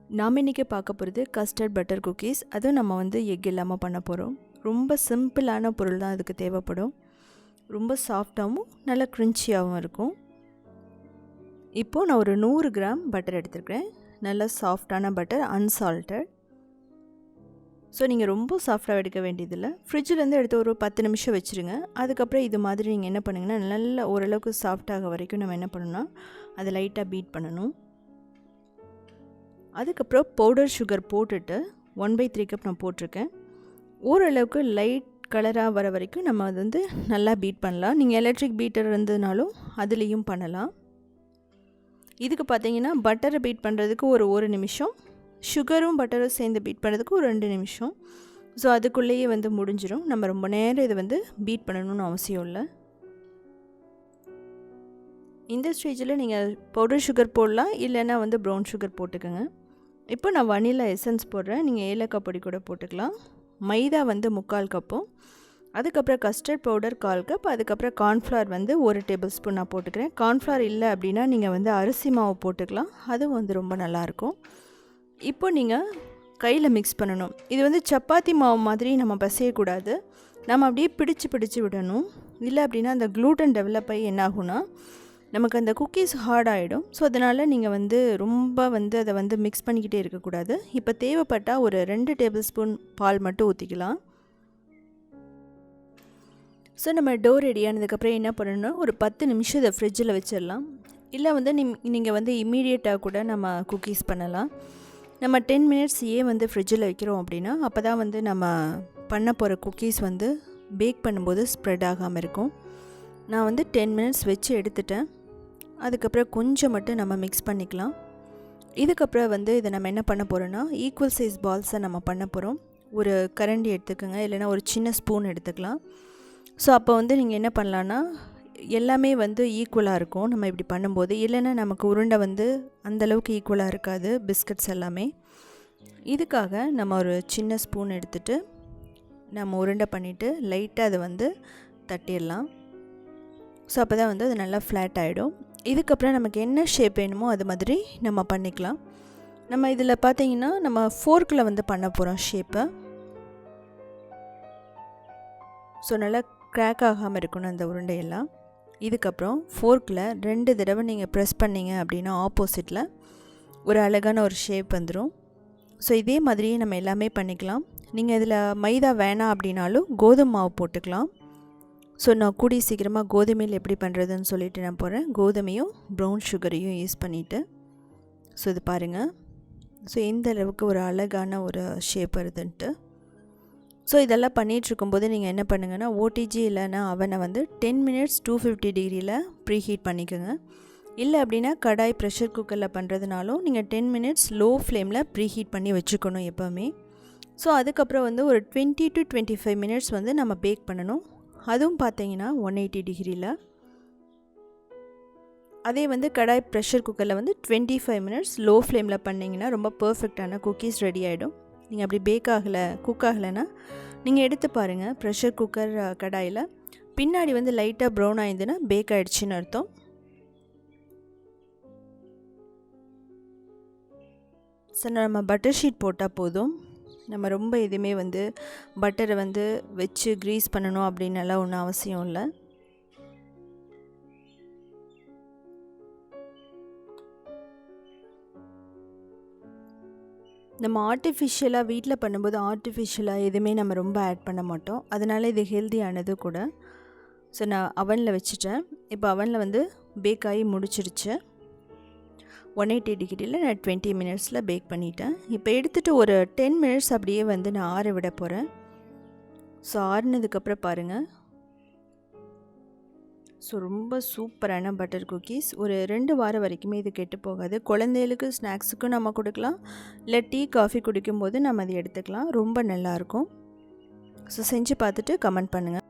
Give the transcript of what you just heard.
நாம் இன்றைக்கி பார்க்க போகிறது கஸ்டர்ட் பட்டர் குக்கீஸ். அதுவும் நம்ம வந்து எக் இல்லாமல் பண்ண போகிறோம். ரொம்ப சிம்பிளான பொருள் தான் அதுக்கு தேவைப்படும். ரொம்ப சாஃப்டாகவும் நல்லா க்ரின்ச்சியாகவும் இருக்கும். இப்போது நான் ஒரு 100 கிராம் பட்டர் எடுத்துருக்கேன். நல்ல சாஃப்டான பட்டர், அன்சால்ட்டட். ஸோ நீங்கள் ரொம்ப சாஃப்டாக எடுக்க வேண்டியதில்லை. ஃப்ரிட்ஜிலேருந்து எடுத்து ஒரு 10 நிமிஷம் வச்சுருங்க. அதுக்கப்புறம் இது மாதிரி நீங்கள் என்ன பண்ணுங்கன்னா, நல்லா ஓரளவுக்கு சாஃப்டாக வரைக்கும் நம்ம என்ன பண்ணணும்னா அதை லைட்டாக பீட் பண்ணணும். அதுக்கப்புறம் பவுடர் சுகர் போட்டுட்டு 1/3 கப் நான் போட்டிருக்கேன். ஓரளவுக்கு லைட் கலராக வர வரைக்கும் நம்ம அது வந்து நல்லா பீட் பண்ணலாம். நீங்கள் எலக்ட்ரிக் பீட்டர் இருந்ததுனாலும் அதுலேயும் பண்ணலாம். இதுக்கு பார்த்தீங்கன்னா பட்டரை பீட் பண்ணுறதுக்கு ஒரு நிமிஷம், சுகரும் பட்டரும் சேர்ந்து பீட் பண்ணுறதுக்கு ஒரு 2 நிமிஷம். ஸோ அதுக்குள்ளேயே வந்து முடிஞ்சிடும். நம்ம ரொம்ப நேரம் இதை வந்து பீட் பண்ணணும்னு அவசியம் இல்லை. இந்த ஸ்டேஜில் நீங்கள் பவுடர் சுகர் போடலாம், இல்லைன்னா வந்து ப்ரௌன் சுகர் போட்டுக்கோங்க. இப்போ நான் வனிலா எசன்ஸ் போடுறேன். நீங்கள் ஏலக்காய் பொடி கூட போட்டுக்கலாம். மைதா வந்து 3/4 கப்பும், அதுக்கப்புறம் கஸ்டர்ட் பவுடர் 1/4 கப், அதுக்கப்புறம் கார்ன்ஃப்ளவர் வந்து 1 டேபிள் ஸ்பூன் நான் போட்டுக்கிறேன். கார்ன்ஃப்ளவர் இல்லை அப்படின்னா நீங்கள் வந்து அரிசி மாவு போட்டுக்கலாம். அதுவும் வந்து ரொம்ப நல்லாயிருக்கும். இப்போ நீங்கள் கையில் மிக்ஸ் பண்ணணும். இது வந்து சப்பாத்தி மாவு மாதிரி நம்ம பசையக்கூடாது. நம்ம அப்படியே பிடிச்சு விடணும். இல்லை அப்படின்னா அந்த க்ளூட்டன் டெவலப் ஆகி என்ன ஆகும்னா நமக்கு அந்த குக்கீஸ் ஹார்ட் ஆகிடும். ஸோ அதனால் நீங்கள் வந்து ரொம்ப வந்து அதை வந்து மிக்ஸ் பண்ணிக்கிட்டே இருக்கக்கூடாது. இப்போ தேவைப்பட்டால் ஒரு 2 டேபிள் ஸ்பூன் பால் மட்டும் ஊற்றிக்கலாம். ஸோ நம்ம டோ ரெடி ஆனதுக்கப்புறம் என்ன பண்ணணும்னா ஒரு 10 நிமிஷம் இதை ஃப்ரிட்ஜில் வச்சிடலாம். இல்லை வந்து நீங்கள் வந்து இம்மீடியட்டாக கூட நம்ம குக்கீஸ் பண்ணலாம். நம்ம 10 மினிட்ஸ் ஏன் வந்து ஃப்ரிட்ஜில் வைக்கிறோம் அப்படின்னா, அப்போ தான் வந்து நம்ம பண்ண போகிற குக்கீஸ் வந்து பேக் பண்ணும்போது ஸ்ப்ரெட் ஆகாமல் இருக்கும். நான் வந்து 10 மினிட்ஸ் வச்சு எடுத்துட்டேன். அதுக்கப்புறம் கொஞ்சம் மட்டும் நம்ம மிக்ஸ் பண்ணிக்கலாம். இதுக்கப்புறம் வந்து இதை நம்ம என்ன பண்ண போகிறோன்னா, ஈக்குவல் சைஸ் பால்ஸை நம்ம பண்ண போகிறோம். ஒரு கரண்டி எடுத்துக்கோங்க, இல்லைனா ஒரு சின்ன ஸ்பூன் எடுத்துக்கலாம். ஸோ அப்போ வந்து நீங்கள் என்ன பண்ணலான்னா, எல்லாமே வந்து ஈக்குவலாக இருக்கும் நம்ம இப்படி பண்ணும்போது. இல்லைன்னா நமக்கு உருண்டை வந்து அந்தளவுக்கு ஈக்குவலாக இருக்காது, பிஸ்கட்ஸ் எல்லாமே. இதுக்காக நம்ம ஒரு சின்ன ஸ்பூன் எடுத்துகிட்டு நம்ம உருண்டை பண்ணிவிட்டு லைட்டாக அதை வந்து தட்டிடலாம். ஸோ அப்போ தான் வந்து அது நல்லா ஃப்ளாட் ஆகிடும். இதுக்கப்புறம் நமக்கு என்ன ஷேப் வேணுமோ அது மாதிரி நம்ம பண்ணிக்கலாம். நம்ம இதில் பார்த்தீங்கன்னா நம்ம ஃபோர்க்கில் வந்து பண்ண போகிறோம் ஷேப்பை. ஸோ நல்லா க்ராக் ஆகாமல் இருக்கணும் அந்த உருண்டையெல்லாம். இதுக்கப்புறம் ஃபோர்க்கில் 2 தடவை நீங்கள் ப்ரெஸ் பண்ணிங்க அப்படின்னா ஆப்போசிட்டில் ஒரு அழகான ஒரு ஷேப் வந்துடும். ஸோ இதே மாதிரியே நம்ம எல்லாமே பண்ணிக்கலாம். நீங்கள் இதில் மைதா வேணாம் அப்படின்னாலும் கோதுமை மாவு போட்டுக்கலாம். ஸோ நான் கூடிய சீக்கிரமாக கோதுமையில் எப்படி பண்ணுறதுன்னு சொல்லிட்டு நான் போகிறேன். கோதுமையும் ப்ரௌன் சுகரையும் யூஸ் பண்ணிவிட்டு, ஸோ இது பாருங்கள். ஸோ இந்த அளவுக்கு ஒரு அழகான ஒரு ஷேப் வருதுன்ட்டு. ஸோ இதெல்லாம் பண்ணிகிட்ருக்கும்போது நீங்கள் என்ன பண்ணுங்கன்னா, ஓடிஜி இல்லைன்னா அவனை வந்து 10 மினிட்ஸ் 250 டிகிரியில் ப்ரீ ஹீட் பண்ணிக்கோங்க. இல்லை அப்படின்னா கடாய் ப்ரெஷர் குக்கரில் பண்ணுறதுனாலும் நீங்கள் 10 மினிட்ஸ் லோ ஃப்ளேமில் ப்ரீ ஹீட் பண்ணி வச்சுக்கணும் எப்போவுமே. ஸோ அதுக்கப்புறம் வந்து ஒரு 20 to 25 மினிட்ஸ் வந்து நம்ம பேக் பண்ணணும். அதுவும் பார்த்தீங்கன்னா 180 டிகிரியில். அதே வந்து கடாய் ப்ரெஷர் குக்கரில் வந்து 25 மினிட்ஸ் லோ ஃப்ளேமில் பண்ணிங்கன்னா ரொம்ப பர்ஃபெக்டான குக்கீஸ் ரெடி ஆகிடும். நீங்கள் அப்படி குக் ஆகலைன்னா நீங்கள் எடுத்து பாருங்கள். ப்ரெஷர் குக்கர் கடாயில் பின்னாடி வந்து லைட்டாக ப்ரௌன் ஆகிடுதுன்னா பேக் ஆகிடுச்சின்னு அர்த்தம். ஸோ நம்ம பட்டர் ஷீட் போட்டால் போதும். நம்ம ரொம்ப எதுவுமே வந்து பட்டரை வந்து வச்சு க்ரீஸ் பண்ணணும் அப்படின்னு எல்லாம் ஒன்றும் அவசியம் இல்லை. நம்ம ஆர்டிஃபிஷியலாக வீட்டில் பண்ணும்போது ஆர்டிஃபிஷியலாக எதுவுமே நம்ம ரொம்ப ஆட் பண்ண மாட்டோம். அதனால் இது ஹெல்த்தியானது கூட. ஸோ நான் அவனில் வச்சுட்டேன். இப்போ அவனில் வந்து பேக் ஆகி முடிச்சிருச்சு. 180 டிகிரியில் நான் 20 மினிட்ஸில் பேக் பண்ணிட்டேன். இப்போ எடுத்துகிட்டு ஒரு 10 மினிட்ஸ் அப்படியே வந்து நான் ஆற விட போகிறேன். ஸோ ஆறினதுக்கப்புறம் பாருங்கள். ஸோ ரொம்ப சூப்பரான பட்டர் குக்கீஸ். ஒரு 2 வாரம் வரைக்குமே இது கெட்டு போகாது. குழந்தைகளுக்கு ஸ்நாக்ஸுக்கும் நம்ம கொடுக்கலாம், இல்லை டீ காஃபி குடிக்கும்போது நம்ம அதை எடுத்துக்கலாம். ரொம்ப நல்லாயிருக்கும். ஸோ செஞ்சு பார்த்துட்டு கமெண்ட் பண்ணுங்கள்.